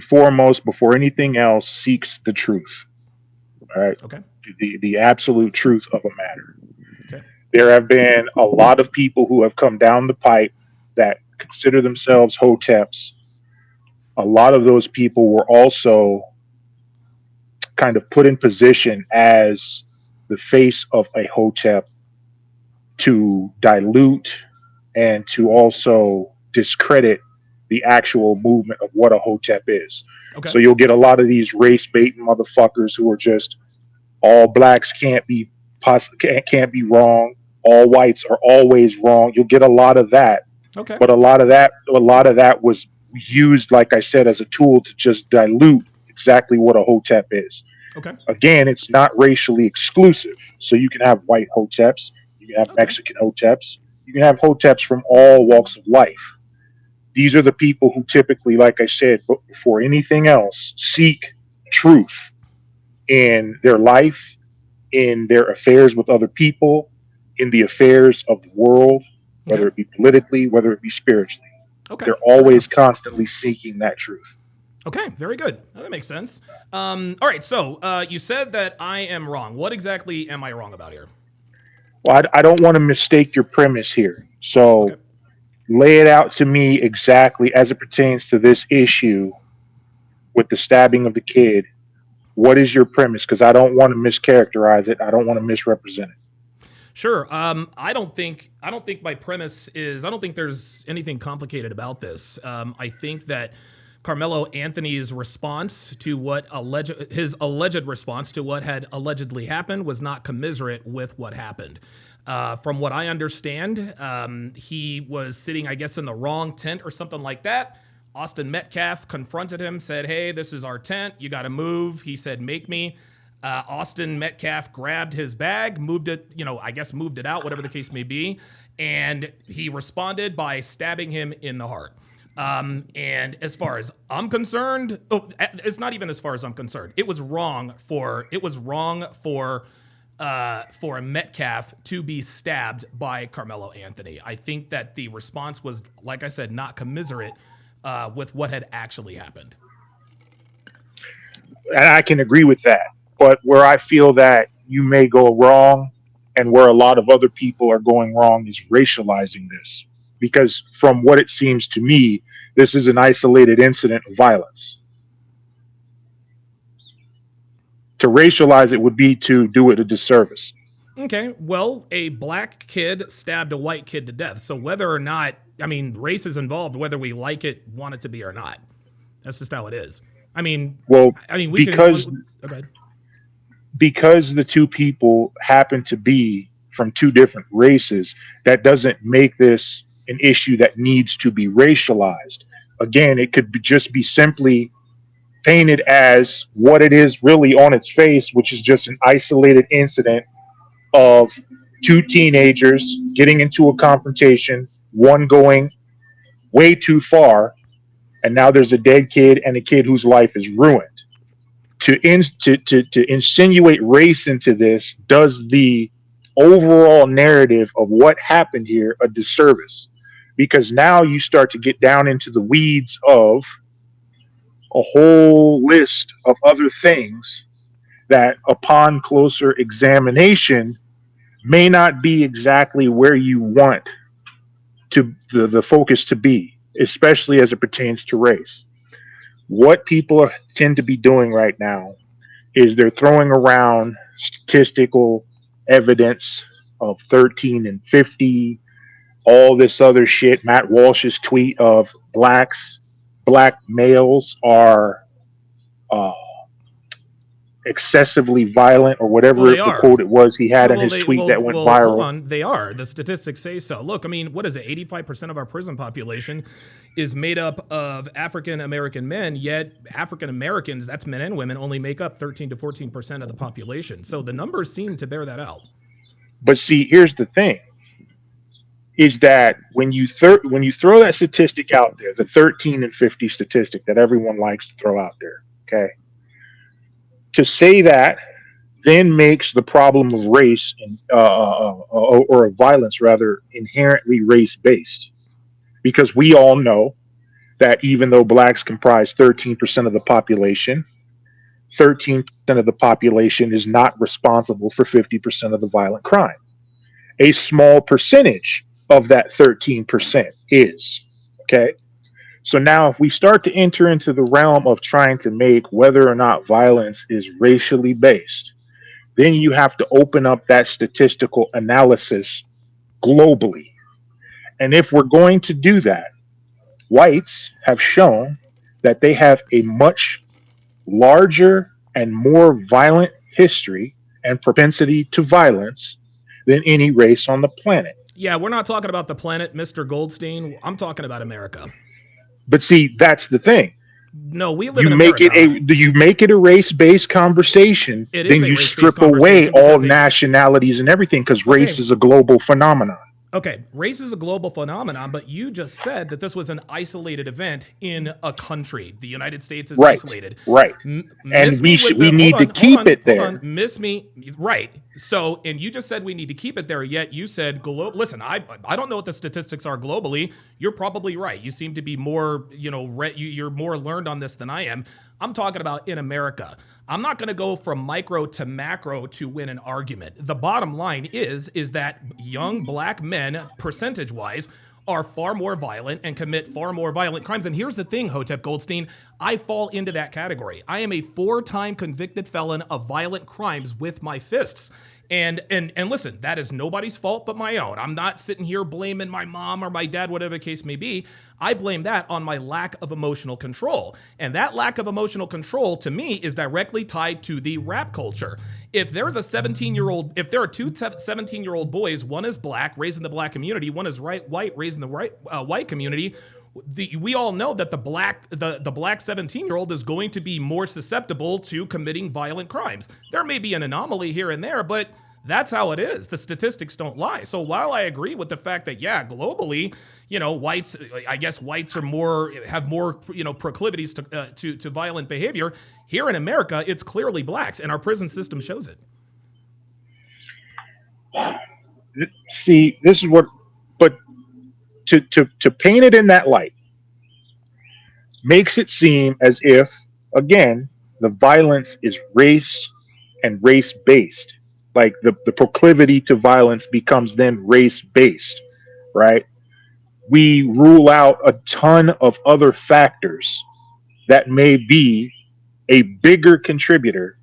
foremost, before anything else, seeks the truth. All right, Okay. the absolute truth of a matter. Okay. There have been a lot of people who have come down the pipe that consider themselves hoteps. A lot of those people were also kind of put in position as the face of a hotep to dilute and to also discredit the actual movement of what a hotep is. Okay. So you'll get a lot of these race baiting motherfuckers who are just all blacks can't be wrong, all whites are always wrong. You'll get a lot of that, Okay. but a lot of that was used, like I said, as a tool to just dilute exactly what a hotep is. Okay. Again, it's not racially exclusive. So you can have white hoteps, you can have Okay. Mexican hoteps, you can have hoteps from all walks of life. These are the people who typically, like I said, before anything else, seek truth in their life, in their affairs with other people, in the affairs of the world, Okay. whether it be politically, whether it be spiritually. Okay. They're Fair always enough. constantly seeking that truth. Okay. Very good. That makes sense. All right. So you said that I am wrong. What exactly am I wrong about here? Well, I don't want to mistake your premise here. Okay. So lay it out to me exactly as it pertains to this issue with the stabbing of the kid. What is your premise? Because I don't want to mischaracterize it. I don't want to misrepresent it. Sure. I don't think my premise is. I don't think there's anything complicated about this. I think that Carmelo Anthony's response to what his alleged response to what had allegedly happened was not commiserate with what happened. From what I understand, he was sitting, I guess, in the wrong tent or something like that. Austin Metcalf confronted him, said, "Hey, this is our tent. You got to move." He said, "Make me." Austin Metcalf grabbed his bag, moved it, I guess moved it out, whatever the case may be, and he responded by stabbing him in the heart. And as far as I'm concerned, it's not even as far as I'm concerned. It was wrong for Metcalf to be stabbed by Carmelo Anthony. I think that the response was, like I said, not commiserate with what had actually happened. And I can agree with that. But where I feel that you may go wrong and where a lot of other people are going wrong is racializing this. Because from what it seems to me, this is an isolated incident of violence. To racialize it would be to do it a disservice. Okay, well, a black kid stabbed a white kid to death. So whether or not, I mean, race is involved, whether we like it, want it to be or not. That's just how it is. I mean, Well, we can. because Okay. because the two people happen to be from two different races, that doesn't make this an issue that needs to be racialized. Again, it could just be simply painted as what it is really on its face, which is just an isolated incident of two teenagers getting into a confrontation, one going way too far, and now there's a dead kid and a kid whose life is ruined. To insinuate race into this does the overall narrative of what happened here a disservice, because now you start to get down into the weeds of a whole list of other things that upon closer examination may not be exactly where you want the focus to be, especially as it pertains to race. What people tend to be doing right now is they're throwing around statistical evidence of 13 and 50, all this other shit. Matt Walsh's tweet of black males are uh, excessively violent, or Well, whatever they the are. quote it was he had Well, in well, his they tweet well, that went well. Hold viral. on, they are. The statistics say so. Look, I mean, what is it? 85% of our prison population is made up of African American men. Yet African Americans, that's men and women, only make up 13 to 14% of the population. So the numbers seem to bear that out. But see, here's the thing: is that when you throw that statistic out there, the 13 and 50 statistic that everyone likes to throw out there, okay, to say that then makes the problem of race or of violence rather inherently race based, because we all know that even though blacks comprise 13% of the population, 13% of the population is not responsible for 50% of the violent crime. A small percentage of that 13% is. Okay. So now, if we start to enter into the realm of trying to make whether or not violence is racially based, then you have to open up that statistical analysis globally. And if we're going to do that, whites have shown that they have a much larger and more violent history and propensity to violence than any race on the planet. Yeah, we're not talking about the planet, Mr. Goldstein. I'm talking about America. But see, that's the thing. No, we live You in make it America. a race based conversation, It is then a you race based strip away conversation all because a nationalities and everything because race okay, is a global phenomenon. okay, race is a global phenomenon, but you just said that this was an isolated event in a country. The United States is Right, isolated. right. And Miss me with we the hold need to on, hold keep on, it hold there. on. Miss me, right? So, and you just said we need to keep it there. Yet you said listen, I don't know what the statistics are globally. You're probably right. You seem to be more you're more learned on this than I am. I'm talking about in America. I'm not going to go from micro to macro to win an argument. The bottom line is that young black men, percentage wise, are far more violent and commit far more violent crimes. And here's the thing, Hotep Goldstein, I fall into that category. I am a 4-time convicted felon of violent crimes with my fists. And listen, that is nobody's fault but my own. I'm not sitting here blaming my mom or my dad, whatever the case may be. I blame that on my lack of emotional control. And that lack of emotional control to me is directly tied to the rap culture. If there's a 17-year-old, if there are two 17-year-old boys, one is black, raised in the black community, one is white, raised in the white community, we all know that the black 17-year-old is going to be more susceptible to committing violent crimes. There may be an anomaly here and there, but that's how it is. The statistics don't lie. So while I agree with the fact that globally, whites, I guess whites have more proclivities to violent behavior. Here in America, it's clearly blacks, and our prison system shows it. See, this is what, but to paint it in that light makes it seem as if, again, the violence is race and race based. Like the proclivity to violence becomes then race based, right? We rule out a ton of other factors that may be a bigger contributor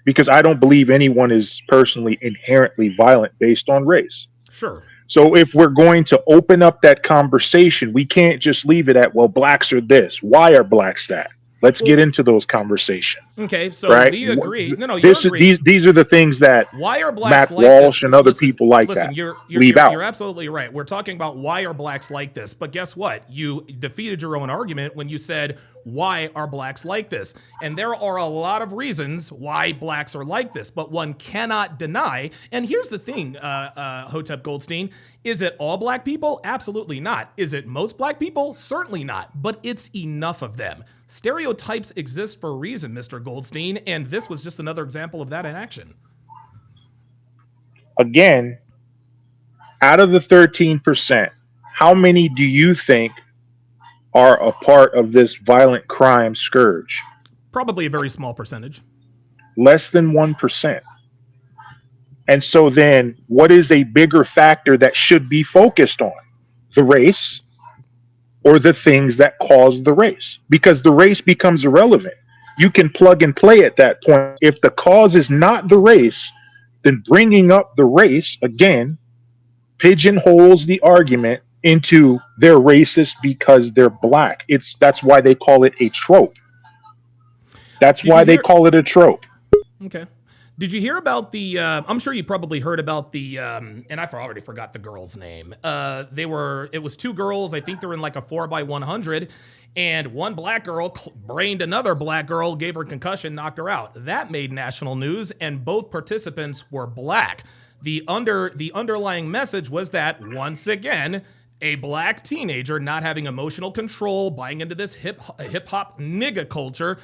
because I don't believe anyone is personally inherently violent based on race. Sure. So if we're going to open up that conversation, we can't just leave it at, well, blacks are this. Why are blacks that? Let's get Well, into those conversations, okay, so right? we agree. No, you're This is agreeing. these are the things that Why are blacks Matt like this? Walsh and other Listen, people like listen. that You're you're leave you're out. you're absolutely right. We're talking about why are blacks like this, but guess what? You defeated your own argument when you said why are blacks like this, and there are a lot of reasons why blacks are like this, but one cannot deny. And here's the thing, Hotep Goldstein. Is it all black people? Absolutely not. Is it most black people? Certainly not. But it's enough of them. Stereotypes exist for a reason, Mr. Goldstein, and this was just another example of that in action. Again, out of the 13%, how many do you think are a part of this violent crime scourge? Probably a very small percentage. Less than 1%. And so then, what is a bigger factor that should be focused on? The race or the things that cause the race? Because the race becomes irrelevant. You can plug and play at that point. If the cause is not the race, then bringing up the race again pigeonholes the argument into they're racist because they're black. That's why they call it a trope. That's Did you why they hear? call it a trope. Okay. Did you hear about the? I'm sure you probably heard about the. And I already forgot the girl's name. They were. It was two girls. I think they're in like a 4x100, and one black girl brained another black girl, gave her concussion, knocked her out. That made national news, and both participants were black. The underlying message was that once again, a black teenager not having emotional control, buying into this hip hop nigga culture.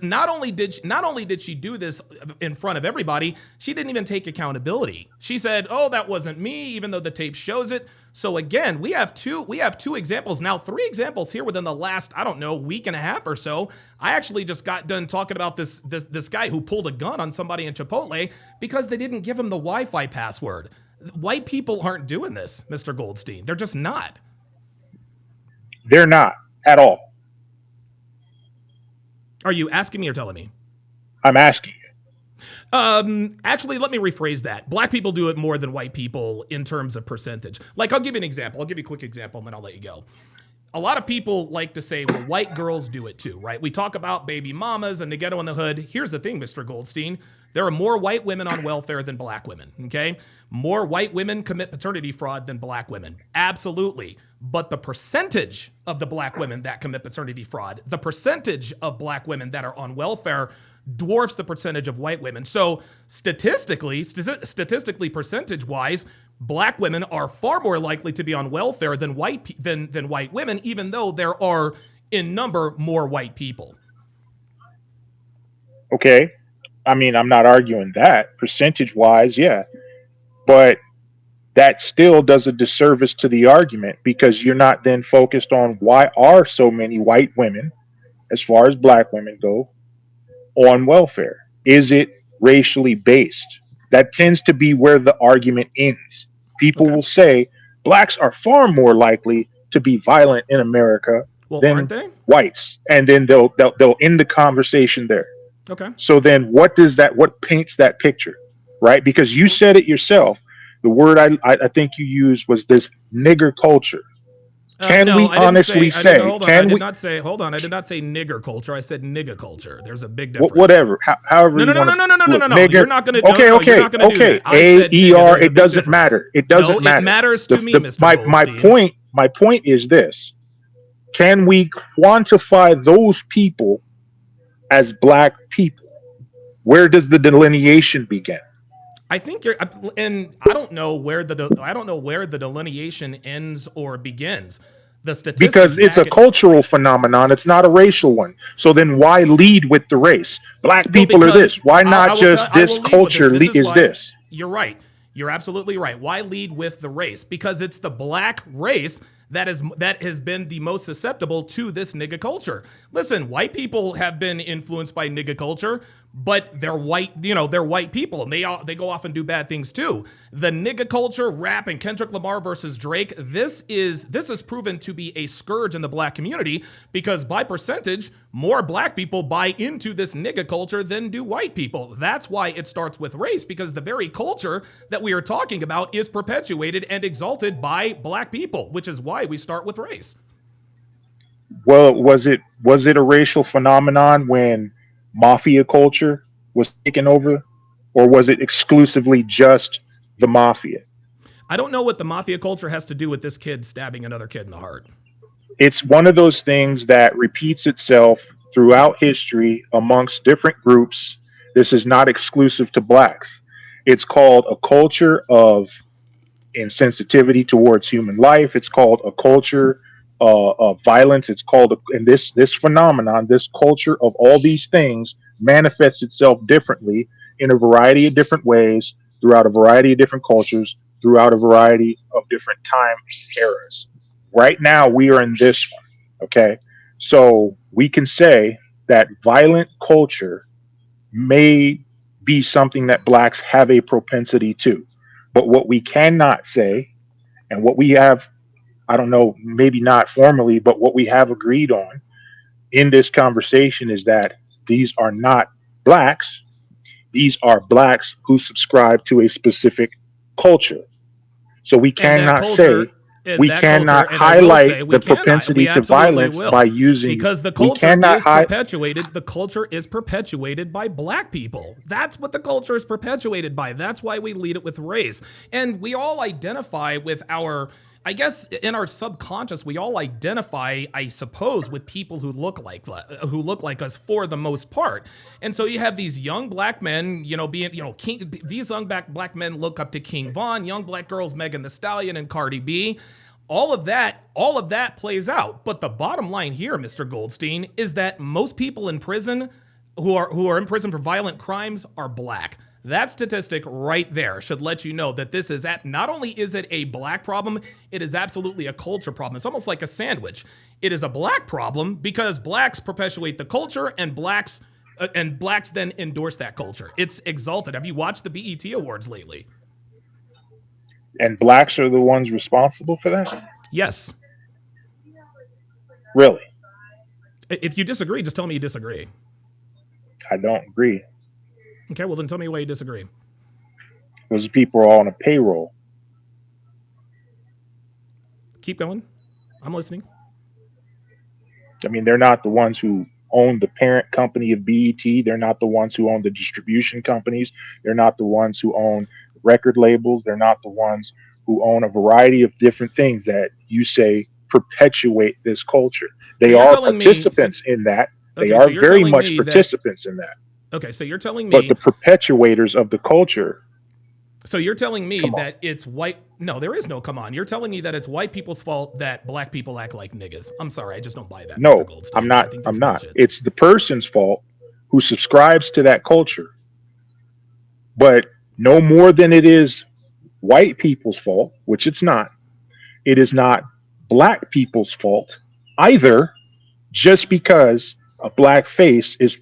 Not only did she do this in front of everybody, she didn't even take accountability. She said, "Oh, that wasn't me," even though the tape shows it. So again, we have two examples now, three examples here within the last, I don't know, week and a half or so. I actually just got done talking about this guy who pulled a gun on somebody in Chipotle because they didn't give him the Wi-Fi password. White people aren't doing this, Mr. Goldstein. They're just not. They're not at all. Are you asking me or telling me? I'm asking you. Actually, let me rephrase that. Black people do it more than white people in terms of percentage. Like, I'll give you an example. I'll give you a quick example and then I'll let you go. A lot of people like to say, well, white girls do it too, right? We talk about baby mamas and the ghetto in the hood. Here's the thing, Mr. Goldstein. There are more white women on welfare than black women, okay? More white women commit paternity fraud than black women. Absolutely. But the percentage of the black women that commit paternity fraud, the percentage of black women that are on welfare dwarfs the percentage of white women. So statistically, percentage-wise, black women are far more likely to be on welfare than white women, even though there are in number more white people. Okay. I mean, I'm not arguing that percentage wise, yeah. But that still does a disservice to the argument because you're not then focused on why are so many white women, as far as black women go, on welfare? Is it racially based? That tends to be where the argument ends. People Okay. will say blacks are far more likely to be violent in America Well, aren't than they? whites, and then they'll end the conversation there. Okay. So then, what paints that picture, right? Because you said it yourself. The word I think you used was this nigger culture. Can No, we I didn't say. honestly I didn't. say? Hold on. I Can did we? not say. Hold on. I did not say nigger culture. I said nigga culture. There's a big difference. Whatever, however No, you no, no, want no, to no, no, no, no, look, no, no. You're nigger. not gonna. No, no, Okay, no. You're okay, not gonna do okay. that. I A said E nigga. R. There's a It big doesn't difference. matter. It No, doesn't it matter. matters to me, Mr. My Goldstein. point is this: can we quantify those people as black people? Where does the delineation begin? I think you're, and I don't know where the delineation ends or begins. The statistics Because it's back a it. cultural phenomenon, it's not a racial one. So then why lead with the race? Black Well, people are this. because Why not just I will this lead with this. culture This is is why this? you're right. You're absolutely right. Why lead with the race? Because it's the black race that has been the most susceptible to this nigga culture. Listen, white people have been influenced by nigga culture, but they're white, they're white people and they go off and do bad things too. The nigga culture, rap and Kendrick Lamar versus Drake, this is proven to be a scourge in the black community because by percentage, more black people buy into this nigga culture than do white people. That's why it starts with race, because the very culture that we are talking about is perpetuated and exalted by black people, which is why we start with race. Well, was it a racial phenomenon when mafia culture was taken over, or was it exclusively just the mafia? I don't know what the mafia culture has to do with this kid stabbing another kid in the heart. It's one of those things that repeats itself throughout history amongst different groups. This is not exclusive to blacks. It's called a culture of insensitivity towards human life. It's called a culture of violence. It's called, and this phenomenon, this culture of all these things manifests itself differently in a variety of different ways throughout a variety of different cultures, throughout a variety of different time eras. Right now, we are in this one. Okay, so we can say that violent culture may be something that blacks have a propensity to. But what we cannot say, and what we have, I don't know, maybe not formally, but what we have agreed on in this conversation is that these are not blacks. These are blacks who subscribe to a specific culture. So And that culture, we cannot and I will highlight say we the cannot, we propensity to absolutely violence by will, using, because we cannot hide. the culture is perpetuated by black people. That's what the culture is perpetuated by. That's why we lead it with race. And we all identify with I guess in our subconscious, we all identify, I suppose, with people who look like us for the most part. And so you have these young black men, these young black men look up to King Von, young black girls, Megan Thee Stallion and Cardi B. all of that plays out. But the bottom line here, Mr. Goldstein, is that most people in prison who are in prison for violent crimes are black. That statistic right there should let you know that this is not only is it a black problem, it is absolutely a culture problem. It's almost like a sandwich. It is a black problem because blacks perpetuate the culture and blacks then endorse that culture. It's exalted. Have you watched the BET Awards lately? And blacks are the ones responsible for that? Yes. Really? If you disagree, just tell me you disagree. I don't agree. Okay, well then tell me why you disagree. Those people are all on a payroll. Keep going. I'm listening. I mean, they're not the ones who own the parent company of BET. They're not the ones who own the distribution companies. They're not the ones who own record labels. They're not the ones who own a variety of different things that you say perpetuate this culture. So They you're are telling me participants in that. They okay, so are you're very telling much me that participants in that. okay, so you're telling But the me perpetuators of the culture, so you're telling me come on. that it's white. No, there is no come on. You're telling me that it's white people's fault that black people act like niggas. I'm sorry, I just don't buy that, Mr. No, I'm Goldstein. I not. think I'm that's not. bullshit. It's the person's fault who subscribes to that culture, but no more than it is white people's fault, which it's not. It is not black people's fault either, just because a black face is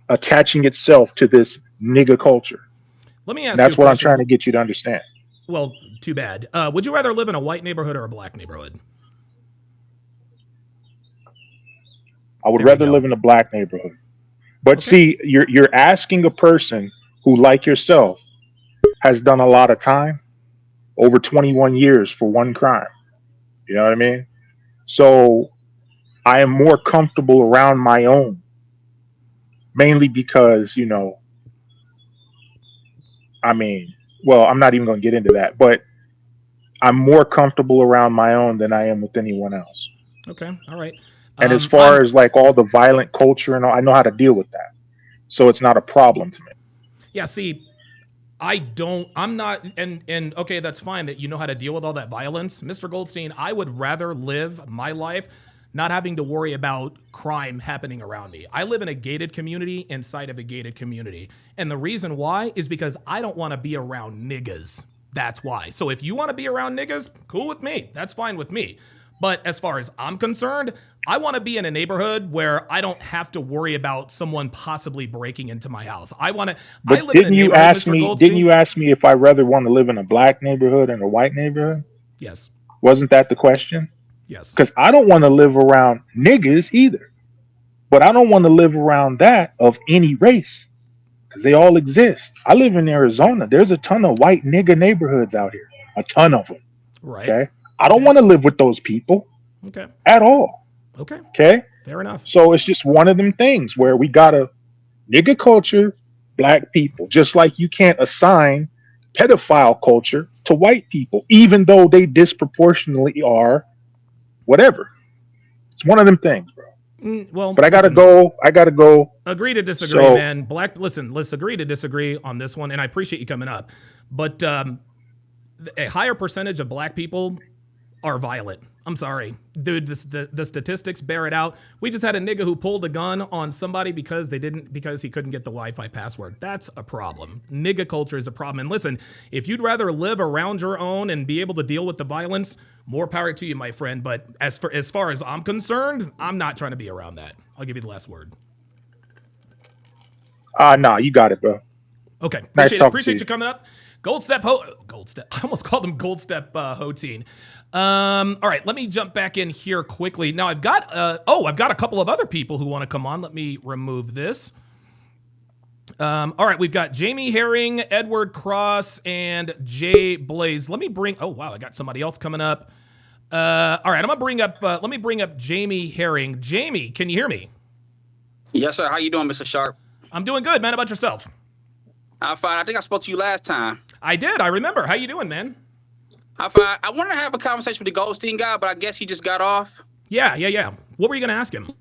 attaching itself to this nigga culture. Let me And ask you a that's what I'm trying to question. get you to understand. Well, too bad. Would you rather live in a white neighborhood or a black neighborhood? I would There we rather go. live in a black neighborhood. But Okay. see, you're asking a person who, like yourself, has done a lot of time, over 21 years for one crime. You know what I mean? So I am more comfortable around my own, mainly because, I mean, well, I'm not even going to get into that, but I'm more comfortable around my own than I am with anyone else. Okay. All right. And as far I'm as like all the violent culture and all, I know how to deal with that. So it's not a problem to me. yeah, see, I'm not and okay, that's fine that you know how to deal with all that violence. Mr. Goldstein, I would rather live my life not having to worry about crime happening around me. I live in a gated community inside of a gated community. And the reason why is because I don't want to be around niggas. That's why. So if you want to be around niggas, cool with me. That's fine with me. But as far as I'm concerned, I want to be in a neighborhood where I don't have to worry about someone possibly breaking into my house. I But live in a didn't you neighborhood, ask Mr. me? Didn't Goldstein. you ask me if I rather want to live in a black neighborhood and a white neighborhood? Yes. Wasn't that the question? Yes. Because I don't want to live around niggas either. But I don't want to live around that of any race because they all exist. I live in Arizona. There's a ton of white nigga neighborhoods out here, a ton of them. Right. Okay. I don't Okay. want to live with those people Okay. at all. Okay. Okay. Fair enough. So it's just one of them things where we got to nigga culture, black people, just like you can't assign pedophile culture to white people, even though they disproportionately are whatever. It's one of them things, bro. Well, But I gotta listen, go. I gotta go. agree to disagree, So man. Listen, let's agree to disagree on this one. And I appreciate you coming up. But a higher percentage of black people are violent. I'm sorry, dude. The statistics bear it out. We just had a nigga who pulled a gun on somebody because he couldn't get the Wi-Fi password. That's a problem. Nigga culture is a problem. And listen, if you'd rather live around your own and be able to deal with the violence, more power to you, my friend. But as far as I'm concerned, I'm not trying to be around that. I'll give you the last word. nah, you got it, bro. Okay, Nice appreciate it. talking to Appreciate you. you coming up. Gold Step. I almost called him Gold Step Hoteen. All right, let me jump back in here quickly. Now I've got I've got a couple of other people who want to come on. Let me remove this. All right, we've got Jamie Herring, Edward Cross, and Jay Blaze. Let me bring. Oh wow, I got somebody else coming up. All right, I'm gonna bring up. Let me bring up Jamie Herring. Jamie, can you hear me? Yes, sir. How you doing, Mr. Sharp? I'm doing good, man. How about yourself? I'm fine. I think I spoke to you last time. I did. I remember. How you doing, man? I'm fine. I wanted to have a conversation with the Goldstein guy, but I guess he just got off. Yeah. What were you gonna ask him?